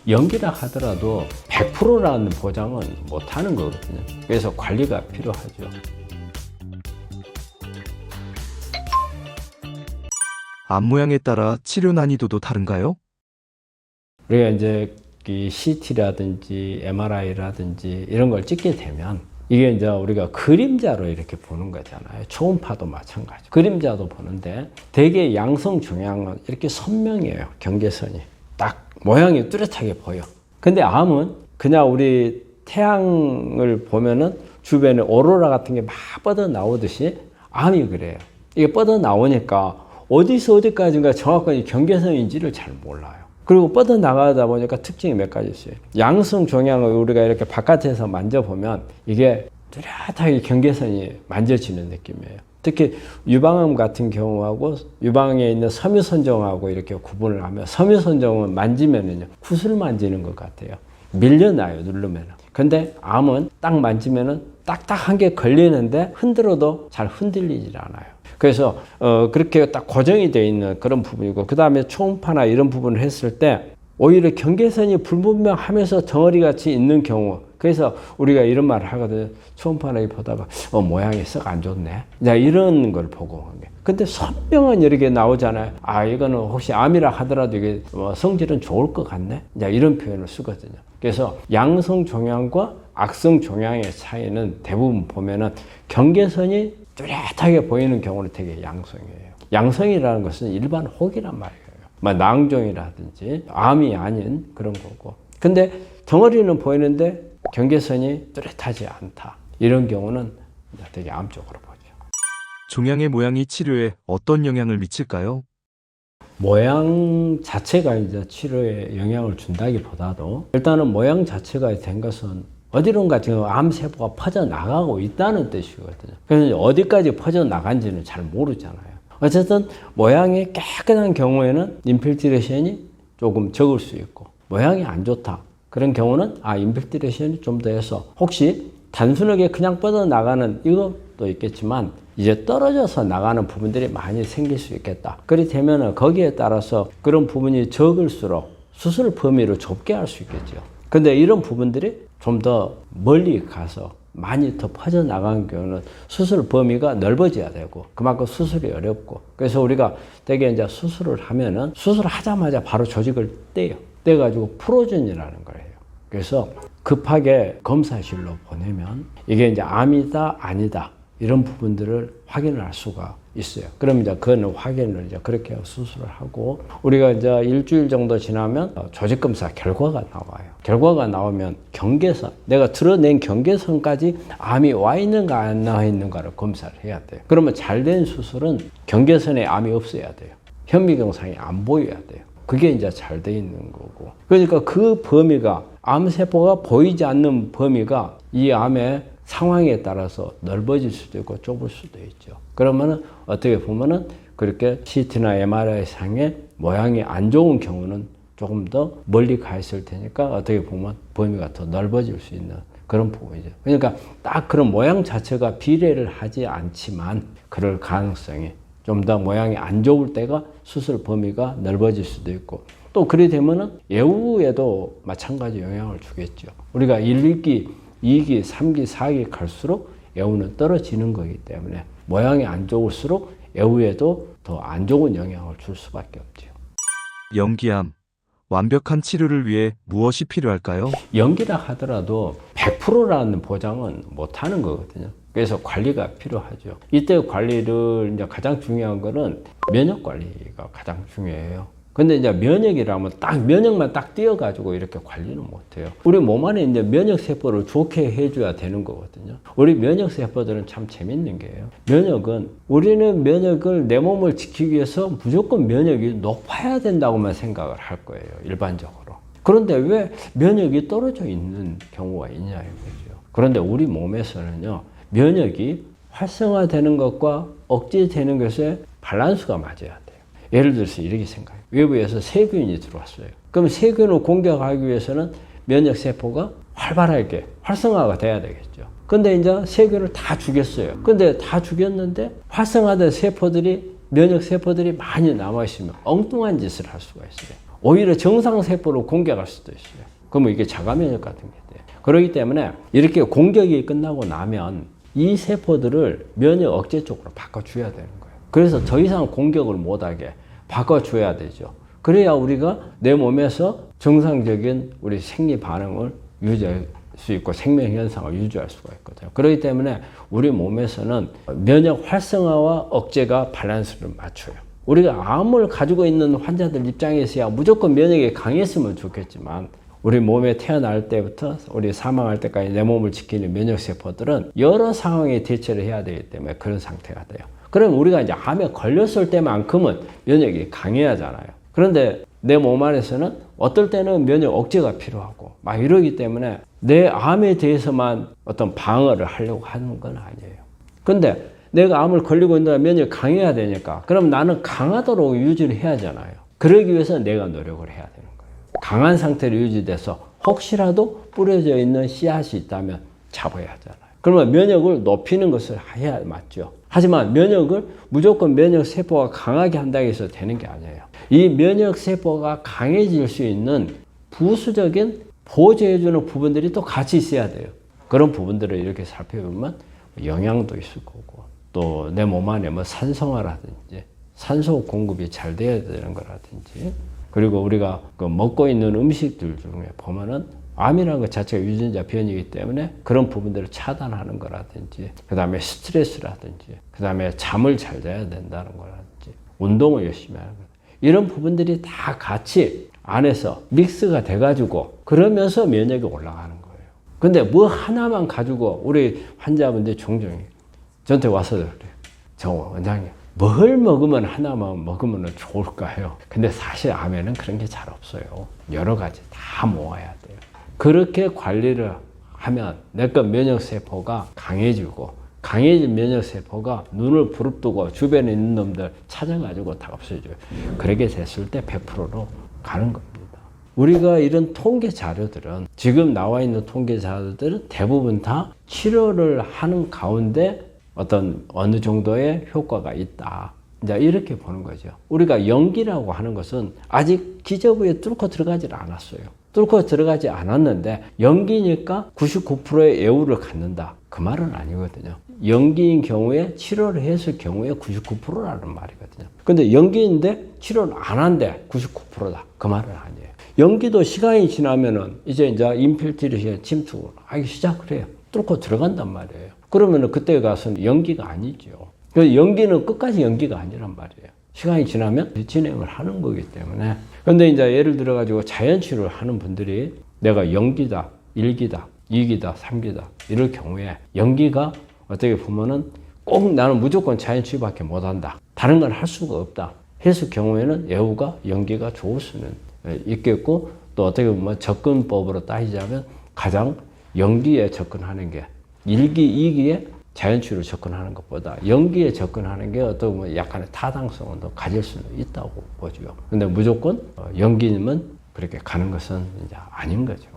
연기라 하더라도 100%라는 보장은 못하는 거거든요. 그래서 관리가 필요하죠. 암 모양에 따라 치료 난이도도 다른가요? 우리가 이제 이 CT라든지 MRI라든지 이런 걸 찍게 되면 이게 이제 우리가 그림자로 이렇게 보는 거잖아요. 초음파도 마찬가지. 그림자도 보는데 대개 양성 종양은 이렇게 선명해요. 경계선이. 딱 모양이 뚜렷하게 보여. 근데 암은 그냥 우리 태양을 보면은 주변에 오로라 같은 게 막 뻗어 나오듯이 암이 그래요. 이게 뻗어 나오니까 어디서 어디까지인가 정확하게 경계선인지를 잘 몰라요. 그리고 뻗어 나가다 보니까 특징이 몇 가지 있어요. 양성 종양을 우리가 이렇게 바깥에서 만져보면 이게 뚜렷하게 경계선이 만져지는 느낌이에요. 특히 유방암 같은 경우하고 유방에 있는 섬유선정하고 이렇게 구분을 하면 섬유선정은 만지면은요, 굿을 만지는 것 같아요. 밀려나요, 누르면은. 근데 암은 딱 만지면은 딱딱한 게 걸리는데 흔들어도 잘 흔들리질 않아요. 그래서 그렇게 딱 고정이 되어 있는 그런 부분이고, 그 다음에 초음파나 이런 부분을 했을 때 오히려 경계선이 불분명하면서 덩어리같이 있는 경우, 그래서 우리가 이런 말을 하거든요. 초음파나 보다가 모양이 썩 안 좋네, 이런 걸 보고. 근데 선명한 여러 개 나오잖아요. 아, 이거는 혹시 암이라 하더라도 이게 성질은 좋을 것 같네, 이런 표현을 쓰거든요. 그래서 양성 종양과 악성 종양의 차이는 대부분 보면은 경계선이 뚜렷하게 보이는 경우는 되게 양성이에요. 양성이라는 것은 일반 혹이란 말이에요. 낭종이라든지 암이 아닌 그런 거고. 근데 덩어리는 보이는데 경계선이 뚜렷하지 않다, 이런 경우는 되게 암 쪽으로 보죠. 종양의 모양이 치료에 어떤 영향을 미칠까요? 모양 자체가 이제 치료에 영향을 준다기보다도 일단은 모양 자체가 된 것은 어디론가 지금 암세포가 퍼져나가고 있다는 뜻이거든요. 그래서 어디까지 퍼져나간지는 잘 모르잖아요. 어쨌든 모양이 깨끗한 경우에는 인필트레이션이 조금 적을 수 있고, 모양이 안 좋다, 그런 경우는 인필트레이션이 좀 더 해서 혹시 단순하게 그냥 뻗어나가는 이것도 있겠지만 이제 떨어져서 나가는 부분들이 많이 생길 수 있겠다. 그렇게 되면 거기에 따라서 그런 부분이 적을수록 수술 범위를 좁게 할 수 있겠죠. 근데 이런 부분들이 좀 더 멀리 가서 많이 더 퍼져나가는 경우는 수술 범위가 넓어져야 되고, 그만큼 수술이 어렵고, 그래서 우리가 되게 이제 수술을 하면은 수술하자마자 바로 조직을 떼요. 떼가지고 풀어준이라는 거예요. 그래서 급하게 검사실로 보내면 이게 이제 암이다 아니다 이런 부분들을 확인을 할 수가 있어요. 그럼 이제 그거는 확인을 이제 그렇게 수술을 하고, 우리가 이제 일주일 정도 지나면 조직검사 결과가 나와요. 결과가 나오면 경계선, 내가 드러낸 경계선까지 암이 와 있는가 안 와 있는가를 검사를 해야 돼요. 그러면 잘된 수술은 경계선에 암이 없어야 돼요. 현미경상이 안 보여야 돼요. 그게 이제 잘 돼 있는 거고. 그러니까 그 범위가, 암세포가 보이지 않는 범위가 이 암의 상황에 따라서 넓어질 수도 있고 좁을 수도 있죠. 그러면은 어떻게 보면은 그렇게 CT나 MRI 상의 모양이 안 좋은 경우는 조금 더 멀리 가 있을 테니까 어떻게 보면 범위가 더 넓어질 수 있는 그런 부분이죠. 그러니까 딱 그런 모양 자체가 비례를 하지 않지만 그럴 가능성이, 좀 더 모양이 안 좋을 때가 수술 범위가 넓어질 수도 있고, 또 그래 되면은 예후에도 마찬가지 영향을 주겠죠. 우리가 1, 2기, 2기, 3기, 4기 갈수록 예후는 떨어지는 거기 때문에 모양이 안 좋을수록 예후에도 더 안 좋은 영향을 줄 수밖에 없죠. 연기암, 완벽한 치료를 위해 무엇이 필요할까요? 연기라 하더라도 100%라는 보장은 못하는 거거든요. 그래서 관리가 필요하죠. 이때 관리를 이제 가장 중요한 거는 면역 관리가 가장 중요해요. 근데 이제 면역이라면 딱 면역만 딱 띄어가지고 이렇게 관리는 못해요. 우리 몸 안에 이제 면역 세포를 좋게 해줘야 되는 거거든요. 우리 면역 세포들은 참 재밌는 게요. 면역은, 우리는 면역을, 내 몸을 지키기 위해서 무조건 면역이 높아야 된다고만 생각을 할 거예요, 일반적으로. 그런데 왜 면역이 떨어져 있는 경우가 있냐 이거죠. 그런데 우리 몸에서는요, 면역이 활성화되는 것과 억제되는 것의 밸런스가 맞아야 돼요. 예를 들어서 이렇게 생각해요. 외부에서 세균이 들어왔어요. 그럼 세균을 공격하기 위해서는 면역세포가 활발하게 활성화가 돼야 되겠죠. 근데 이제 세균을 다 죽였어요. 근데 다 죽였는데 활성화된 세포들이, 면역세포들이 많이 남아있으면 엉뚱한 짓을 할 수가 있어요. 오히려 정상세포를 공격할 수도 있어요. 그러면 이게 자가면역 같은 게 돼요. 그렇기 때문에 이렇게 공격이 끝나고 나면 이 세포들을 면역 억제 쪽으로 바꿔줘야 되는 거예요. 그래서 더 이상 공격을 못하게 바꿔줘야 되죠. 그래야 우리가 내 몸에서 정상적인 우리 생리 반응을 유지할 수 있고 생명 현상을 유지할 수가 있거든요. 그렇기 때문에 우리 몸에서는 면역 활성화와 억제가 밸런스를 맞춰요. 우리가 암을 가지고 있는 환자들 입장에서야 무조건 면역이 강했으면 좋겠지만 우리 몸에 태어날 때부터 우리 사망할 때까지 내 몸을 지키는 면역세포들은 여러 상황에 대처를 해야 되기 때문에 그런 상태가 돼요. 그럼 우리가 이제 암에 걸렸을 때만큼은 면역이 강해야 하잖아요. 그런데 내 몸 안에서는 어떨 때는 면역 억제가 필요하고 막 이러기 때문에 내 암에 대해서만 어떤 방어를 하려고 하는 건 아니에요. 근데 내가 암을 걸리고 있는데 면역이 강해야 되니까 그럼 나는 강하도록 유지를 해야 하잖아요. 그러기 위해서 내가 노력을 해야 되는 거예요. 강한 상태로 유지돼서 혹시라도 뿌려져 있는 씨앗이 있다면 잡아야 하잖아요. 그러면 면역을 높이는 것을 해야 맞죠. 하지만 면역을 무조건 면역세포가 강하게 한다고 해서 되는 게 아니에요. 이 면역세포가 강해질 수 있는 부수적인 보조해주는 부분들이 또 같이 있어야 돼요. 그런 부분들을 이렇게 살펴보면 영양도 있을 거고 또 내 몸 안에 뭐 산성화라든지 산소 공급이 잘 돼야 되는 거라든지 그리고 우리가 그 먹고 있는 음식들 중에 보면은 암이라는 것 자체가 유전자 변이기 때문에 그런 부분들을 차단하는 거라든지 그 다음에 스트레스라든지 그 다음에 잠을 잘 자야 된다는 거라든지 운동을 열심히 하는 거 이런 부분들이 다 같이 안에서 믹스가 돼가지고 그러면서 면역이 올라가는 거예요. 근데 뭐 하나만 가지고 우리 환자분들 종종 저한테 와서 그래요. 저 원장님 뭘 먹으면 하나만 먹으면 좋을까요? 근데 사실 암에는 그런 게 잘 없어요. 여러 가지 다 모아야 돼요. 그렇게 관리를 하면 내거 면역세포가 강해지고 강해진 면역세포가 눈을 부릅뜨고 주변에 있는 놈들 찾아가지고 다 없애줘요. 그렇게 됐을 때 100%로 가는 겁니다. 우리가 이런 통계 자료들은 지금 나와 있는 통계 자료들은 대부분 다 치료를 하는 가운데 어떤 어느 정도의 효과가 있다. 이제 이렇게 보는 거죠. 우리가 연기라고 하는 것은 아직 기저부에 뚫고 들어가질 않았어요. 뚫고 들어가지 않았는데 연기니까 99%의 예후를 갖는다. 그 말은 아니거든요. 연기인 경우에 치료를 했을 경우에 99%라는 말이거든요. 근데 연기인데 치료를 안 한데 99%다. 그 말은 아니에요. 연기도 시간이 지나면은 이제 인필트레이션 침투하기 시작을 해요. 뚫고 들어간단 말이에요. 그러면은 그때 가서는 연기가 아니죠. 그 연기는 끝까지 연기가 아니란 말이에요. 시간이 지나면 진행을 하는 거기 때문에. 근데 이제 예를 들어가지고 자연치료를 하는 분들이 내가 연기다, 1기다, 2기다, 3기다 이럴 경우에 연기가 어떻게 보면은 꼭 나는 무조건 자연치료밖에 못한다. 다른 건 할 수가 없다. 했을 경우에는 예후가 연기가 좋을 수는 있겠고 또 어떻게 보면 접근법으로 따지자면 가장 연기에 접근하는 게 1기, 2기에 자연치료로 접근하는 것보다 연기에 접근하는 게 어떻게 보면 약간의 타당성은 더 가질 수는 있다고 보죠. 근데 무조건 연기는 그렇게 가는 것은 이제 아닌 거죠.